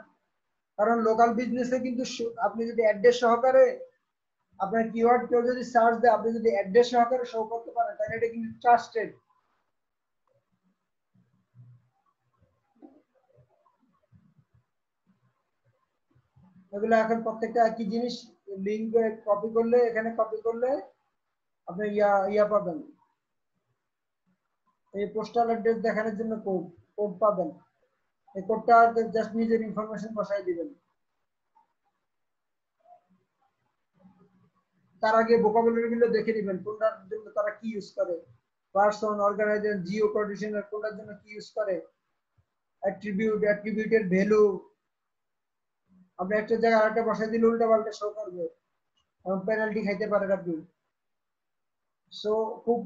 কারণ লোকাল বিজনেসে কিন্তু আপনি যদি অ্যাড্রেস সহকারে আপনার কিওয়ার্ড কেউ যদি সার্চ দেয়, আপনি যদি অ্যাড্রেস সহকারে শো করতে পারেন তাহলে এটা কিন্তু ট্রাস্টেড। এগুলো এখন প্রত্যেকটা একই জিনিস, লিংক কপি করলে, এখানে কপি করলে আপনি ইয়া পাবেন, এই পোস্টাল অ্যাড্রেস দেখানোর জন্য কোড পাবেন। এই কোডটা জাস্ট নিজের ইনফরমেশন বসাই দিবেন। তার আগে ভোকাবুলারি গুলো দেখে নেবেন, কোনটার জন্য তারা কি ইউজ করে, পারসন, অর্গানাইজেশন, জিও কন্ডিশনার কোনটার জন্য কি ইউজ করে, অ্যাট্রিবিউটের ভ্যালু। আপনি একটা জায়গায় আরেকটা বসাই দিলে উল্টা পাল্টা শো করবে এবং পেনাল্টি খাইতে পারেন আপনি। সো খুব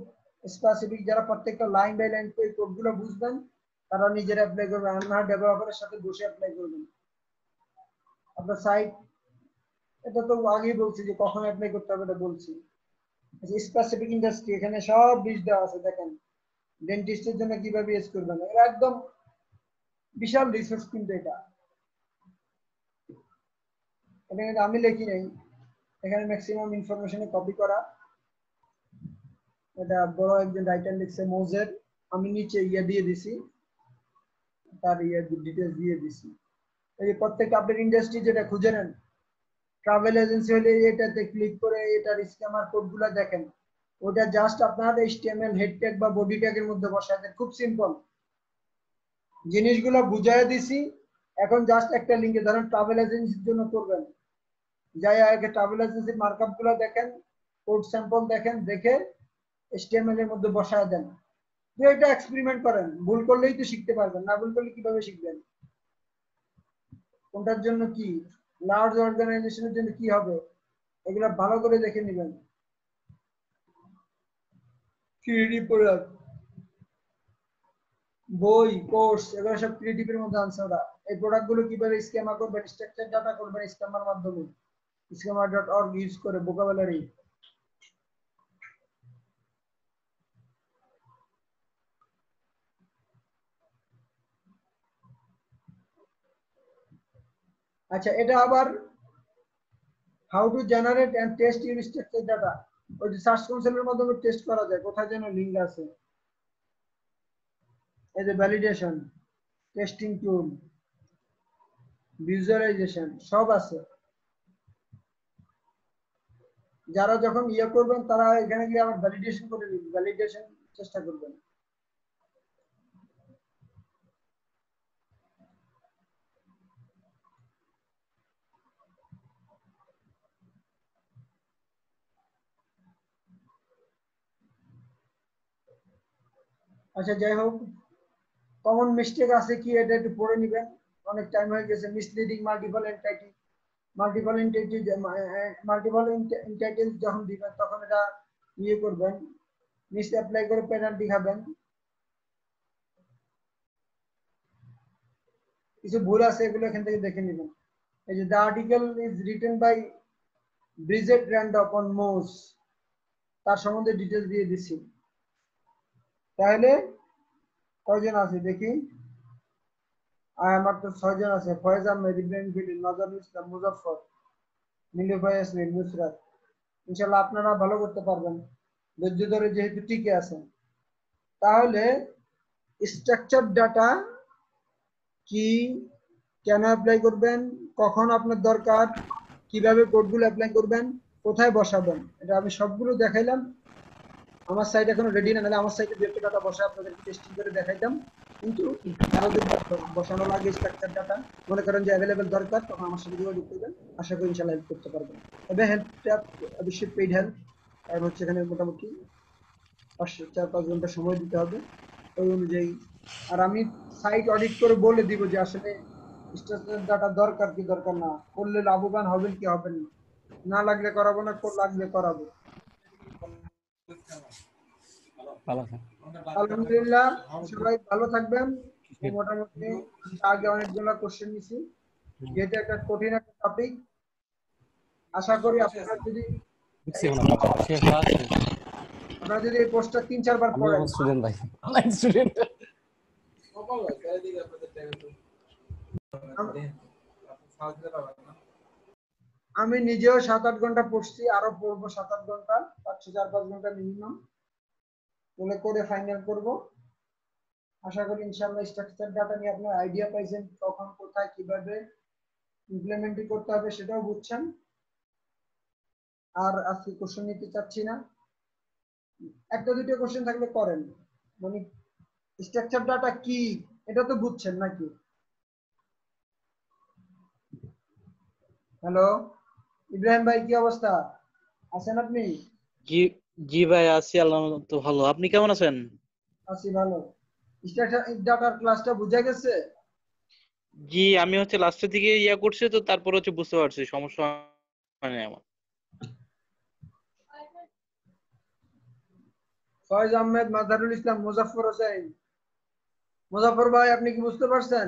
স্পেসিফিক, যারা প্রত্যেকটা লাইন বাই লাইন এই কোডগুলো বুঝবেন তারা নিজেরা অ্যাপ্লাই করবেন, আর না ডেভেলপারের সাথে বসে অ্যাপ্লাই করবেন। আপনার সাইট, এটা তো আগেই বলছি যে কখন অ্যাপ্লাই করতে হবে এটা বলছি। স্পেসিফিক ইন্ডাস্ট্রি, এখানে সব বিষ দেওয়া আছে দেখেন, ডেন্টিস্টের জন্য কিভাবে ইউজ করবেন, এটা একদম বিশাল রিসোর্স কিন্তু এটা। এটা কিন্তু আমি লিখি নাই, এখানে ম্যাক্সিমাম ইনফরমেশন কপি করা, এটা বড় একজন রাইটার লিখছে মোজের, আমি নিচে ইয়া দিয়ে দিছি, তার ইয়া ডিটেইলস দিয়ে দিছি। এই প্রত্যেকটা আপনার ইন্ডাস্ট্রি যেটা খুঁজে নেন, ট্রাভেল এজেন্সি হলে এটাতে ক্লিক করে এটার স্ক্যামার কোডগুলো দেখেন, ওটা জাস্ট আপনার এইচটিএমএল হেড ট্যাগ বা বডি ট্যাগের মধ্যে বসায় দেন, খুব সিম্পল জিনিসগুলো বুঝাই দিছি। এখন জাস্ট একটা লিংকে, ধরেন ট্রাভেল এজেন্সির জন্য করবেন, যাই আগে ট্রাভেল এজেন্সির মার্কআপ গুলো দেখেন, কোড স্যাম্পল দেখেন, দেখে এইচটিএমএল এর মধ্যে বসায় দেন। তো এটা এক্সপেরিমেন্ট করেন, ভুল করলেই তো শিখতে পারবেন, না ভুল করলে কিভাবে শিখবেন, কোনটার জন্য কি, লার্জ অর্গানাইজেশনের জন্য কি হবে, এগুলো ভালো করে দেখে নেবেন। 3D প্রোডাক্ট, বই, কোর্স, এগুলো সব ক্রিয়েটিভের মধ্যে আনছে ওরা। এই প্রোডাক্ট গুলো কিভাবে স্ক্যামা করবেন, স্ট্রাকচার ডাটা করবেন স্ক্যামার মাধ্যমে, schema.org ইউজ করে ভোকাবুলারি। আচ্ছা, এটা আবার how to generate and test your structure data, ওই যে সার্চ কনসোলের মাধ্যমে টেস্ট করা যায়, কোথায় যেন লিংক আছে, এই যে ভ্যালিডেশন, টেস্টিং টুল, ভিজুয়ালাইজেশন সব আছে। যারা যখন ইয়ে করবেন তারা এখানে গিয়ে আবার ভ্যালিডেশন করে নিন, ভ্যালিডেশন চেষ্টা করবেন। আচ্ছা, যাই হোক, কমন মিস্টেক আছে কি এটা একটু পড়ে নিবেন, অনেক টাইম হয়ে গেছে। Misleading, multiple entity, multiple entitle যখন দিবেন তখন এটা ইয়ে করবেন, মিস অ্যাপ্লাই করে পেনাল্টি খাবেন। কিছু ভুল আছে এগুলো এখান থেকে দেখে নেবেন। এই যে the article is written by Bridget Randolph on Moz, তার সম্বন্ধে ডিটেলস দিয়ে দিচ্ছি। তাহলে কয়জন আছে দেখি, আমার তো 6 জন আছে। ফয়েজ আহমেদ, ইব্রাহিম ফিলিপ, নজরুল ইসলাম, মুজাফফর, নীলুফা ইয়াসমিন, নুসরাত। ইনশাআল্লাহ আপনারা ভালো করতে পারবেন ধৈর্য ধরে, যেহেতু টিকে আছেন। তাহলে স্ট্রাকচার ডাটা কি, কেন অ্যাপ্লাই করবেন, কখন আপনার দরকার, কিভাবে কোডগুলো অ্যাপ্লাই করবেন, কোথায় বসাবেন, এটা আমি সবগুলো দেখাইলাম। আমার সাইট এখনো রেডি না, নাহলে আমার সাইটে যে ডাটা বসায় আপনাদেরকে টেস্টিং করে দেখাইতাম। কিন্তু আমাদের বসানো লাগে স্ট্রাকচার ডাটা, মনে করেন যে অ্যাভেলেবেল দরকার, তখন আমার সাথে যোগাযোগ করবেন। আশা করি ইনশাআল্লাহ হেল্প করতে পারবেন। তবে হেল্পটা অবশ্যই পেইড হেল্প, আর হচ্ছে এখানে মোটামুটি 4-5 ঘন্টা সময় দিতে হবে ওই অনুযায়ী। আর আমি সাইট অডিট করে বলে দিব যে আসলে স্ট্রাকচার ডাটা দরকার কি দরকার না, করলে লাভবান হবেন কি হবেন না, না লাগলে করাবো না, লাগলে করাবো। আলহামদুলিল্লাহ, সবাই ভালো থাকবেন। মোটামুটি আগে অনেকগুলো কোশ্চেন নিছি, যেহেতু একটা কঠিন একটা টপিক, আশা করি আপনারা যদি এই কোর্সটা 3-4 বার পড়েন। স্টুডেন্ট ভাই, অনলাইন স্টুডেন্ট। আমি নিজেও 7-8 ঘন্টা পড়ছি, আরো পড়বো 7-8 ঘন্টা, 4-5 ঘন্টা মিনিমাম বলে করে ফাইনাল করব। আশা করি ইনশাআল্লাহ স্ট্রাকচার ডাটা নিয়ে আপনার আইডিয়া পাইছেন, কখন কোথায় কিভাবে ইমপ্লিমেন্ট করতে হবে সেটাও বুঝছেন। আর আজকে কোশ্চেন নিতে চাচ্ছি না, একটা দুটো কোশ্চেন থাকলে করেন, মানে স্ট্রাকচার ডাটা কি এটা তো বুঝছেন নাকি? হ্যালো ইব্রাহিম ভাই, কি অবস্থা, আছেন আপনি? জি জি ভাই, আছি আল্লাহর মতো ভালো। আপনি কেমন আছেন? আছি ভালো। স্ট্রাকচার ডাটার ক্লাসটা বুঝা গেছে? জি, আমি হচ্ছে লাস্টের দিকে ইয়া করছি তো, তারপর হচ্ছে বুঝতে পারছি, সমস্যা হয় না আমার। ফয়েজ আহমেদ, মাজারুল ইসলাম, মুজাফফর হোসেন। মুজাফফর ভাই আপনি কি বুঝতে পারছেন?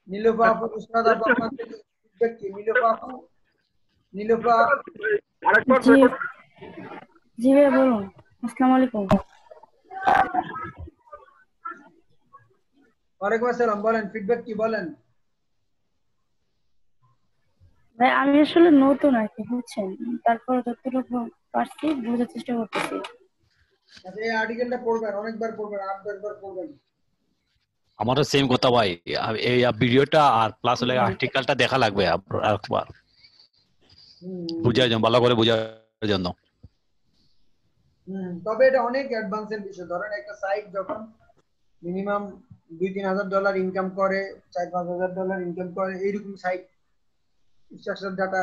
নীলুফা আপু, উস্তাদ আপু, আপনাদের feedback কি? নীলুফা আপু, নীলুফা। জি জি ভাই বলুন। আসসালামু আলাইকুম। ওয়ালাইকুম আসসালাম, বলেন ফিডব্যাক কি বলেন। ভাই আমি আসলে নতুন আর কি, বুঝছেন, তারপর যতটুকু পারছি বোঝার চেষ্টা করতেছি। আচ্ছা, এই আর্টিকেলটা পড়বেন, অনেকবার পড়বেন, 8-10 বার পড়বেন। আমারও সেম কথা ভাই, এই ভিডিওটা আর প্লাস হলে আর্টিকেলটা দেখা লাগবে একবার বুঝার জন্য, ভালো করে বোঝার জন্য। তবে এটা অনেক অ্যাডভান্সের বিষয়। ধরেন একটা সাইট যখন মিনিমাম $2-3 হাজার ইনকাম করে, $4-5 হাজার ইনকাম করে, এইরকম সাইট স্ট্রাকচার ডাটা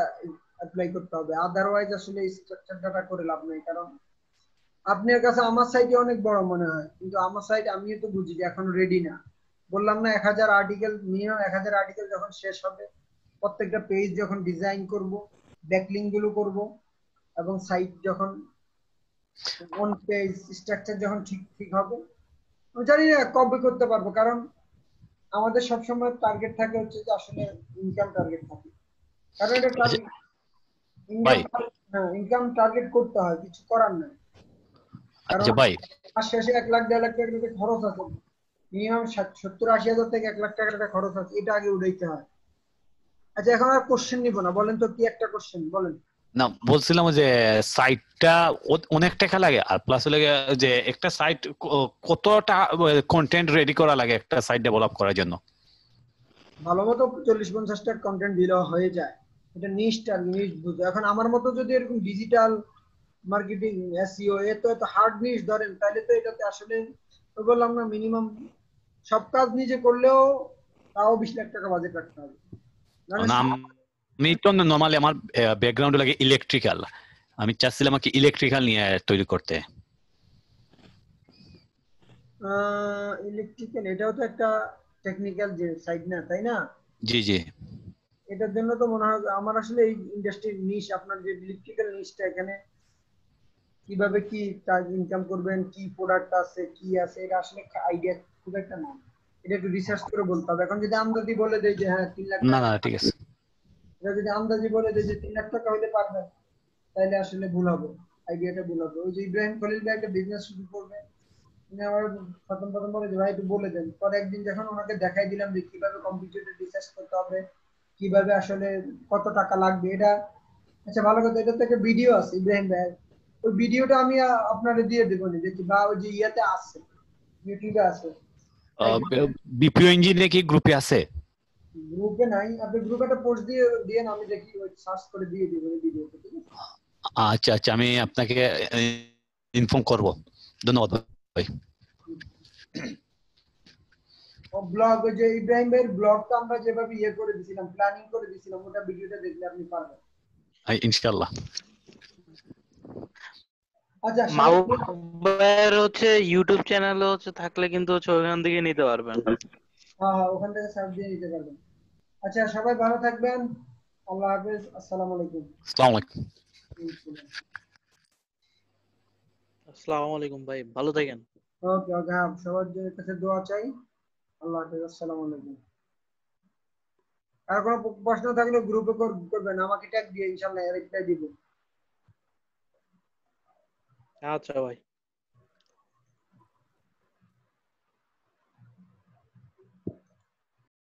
অ্যাপ্লাই করতে হবে। আদারওয়াইজ আসলে স্ট্রাকচার ডাটা করে লাভ নেই। কারণ আপনার কাছে আমার সাইটে অনেক বড় মনে হয়, কিন্তু আমার সাইট আমিও তো বুঝি যে এখন রেডি না। বললাম না 1000 আর্টিকেল, মিনিমাম 1000 আর্টিকেল যখন শেষ হবে, প্রত্যেকটা পেজ যখন ডিজাইন করব, ব্যাকলিঙ্ক গুলো করব, এবং সাইট যখন অন পেজ স্ট্রাকচার যখন ঠিক ঠিক হবে, আমি জানি না কবে করতে পারবো। কারণ আমাদের সবসময় টার্গেট থাকে হচ্ছে যে আসলে ইনকাম টার্গেট থাকে। কারণ এটা টার্গেট, ভাই ইনকাম টার্গেট করতে হয়, কিছু করার নাই। কারণ আচ্ছা ভাই, মাস শেষে 1 লাখ 1.5 লাখ টাকা খরচ আছে, মিনিমাম 70-80 হাজার থেকে 1 লাখ টাকা খরচ আছে, এটা আগে উঠাইতে হয়। আচ্ছা, এখন আর কোশ্চেন নিব না, বলেন তো কি একটা কোশ্চেন বলেন। না বলছিলাম যে সাইটটা অনেক টাকা লাগে, আর প্লাস হলে যে একটা সাইট কতটা কন্টেন্ট রেডি করা লাগে একটা সাইট ডেভেলপ করার জন্য? ভালো মতো 40-50টা কন্টেন্ট দিলেও হয়ে যায়। এটা নিশটা নিশ বুঝো। এখন আমার মতো যদি এরকম ডিজিটাল মার্কেটিং, এসইও, এত হার্ড নিশ ধরেন, তাহলে তো এটাতে আসলে তো বললাম না, মিনিমাম সব কাজ নিজে করলেও তাও 20 লাখ টাকা বাজেট রাখতে হবে। না আমি তো নরমালি আমার ব্যাকগ্রাউন্ড লাগে ইলেকট্রিক্যাল, আমি চাচ্ছিলাম কি ইলেকট্রিক্যাল নিয়ে তৈরি করতে। ইলেকট্রিক্যাল এটাও তো একটা টেকনিক্যাল যে সাইড না, তাই না? জি জি। এটার জন্য তো মনে হয় আমার আসলে এই ইন্ডাস্ট্রির নিশ, আপনার যে ইলেকট্রিক্যাল নিশটা, এখানে কিভাবে কি ইনকাম করবেন, কি প্রোডাক্ট আছে, কি আছে, এটা আসলে আইডিয়া খুব একটা না। এটা একটু রিসার্চ করে বলতে হবে। এখন যদি আমদানি বলে দেয় যে হ্যাঁ 3 লাখ না টাকা, না ঠিক আছে। এটা যদি আমদানি বলে দেয় যে 3 লাখ টাকা হইতে পারবেন, তাহলে আসলে ভুল হবে, আইডিয়াটা ভুল হবে। ওই যে ইব্রাহিম খলিল ভাই একটা বিজনেস শুরু করবে, উনি আমার প্রথম প্রথম বলে যে ভাই একটু বলে দেন। পরে একদিন যখন ওনাকে দেখাই দিলাম যে কিভাবে কম্পিউটারে রিসার্চ করতে হবে, কিভাবে আসলে কত টাকা লাগবে, এটা আচ্ছা ভালো কথা, এটা থেকে ভিডিও আছে ইব্রাহিম ভাই, ওই ভিডিওটা আমি আপনারে দিয়ে দেবো নি, যে বা ওই যে ইয়াতে আছে, ইউটিউবে আছে। বিপিও ইঞ্জিনিয়ার কি গ্রুপে আছে? গ্রুপে নাই, আপনি গ্রুপে একটা পোস্ট দিয়ে দিয়ে আমি দেখি, ওই সার্চ করে দিয়ে দিব এই ভিডিওটা, ঠিক আছে? আচ্ছা আচ্ছা, আমি আপনাকে ইনফর্ম করব। ধন্যবাদ ভাই। ও ব্লগ, ওই যে ইব্রাহিম ভাইয়ের ব্লগটা আমরা যেভাবে ইয়ে করে দিছিলাম, প্ল্যানিং করে দিছিলাম, ওটা ভিডিওটা দেখলে আপনি পারবেন। ইনশাআল্লাহ। আচ্ছা মাহবুব ভাইয়ের হচ্ছে ইউটিউব চ্যানেলে হচ্ছে থাকলে কিন্তু হচ্ছে ওখান থেকে নিতে পারবেন। হ্যাঁ, ওখান থেকে সার্চ দিয়ে নিতে পারবেন। আচ্ছা সবাই ভালো থাকবেন, আল্লাহ হাফেজ, আসসালামু আলাইকুম। আসসালামু আলাইকুম। আসসালামু আলাইকুম ভাই, ভালো থাকেন। ওকে ওকে, হ্যাঁ সবার কাছে দোয়া চাই। আল্লাহ হাফেজ, আসসালামু আলাইকুম। আর কোনো প্রশ্ন থাকলে গ্রুপে করবেন, আমাকে ট্যাগ দিয়ে ইনশাআল্লাহ রিপ্লাই দিব। আচ্ছা ভাই।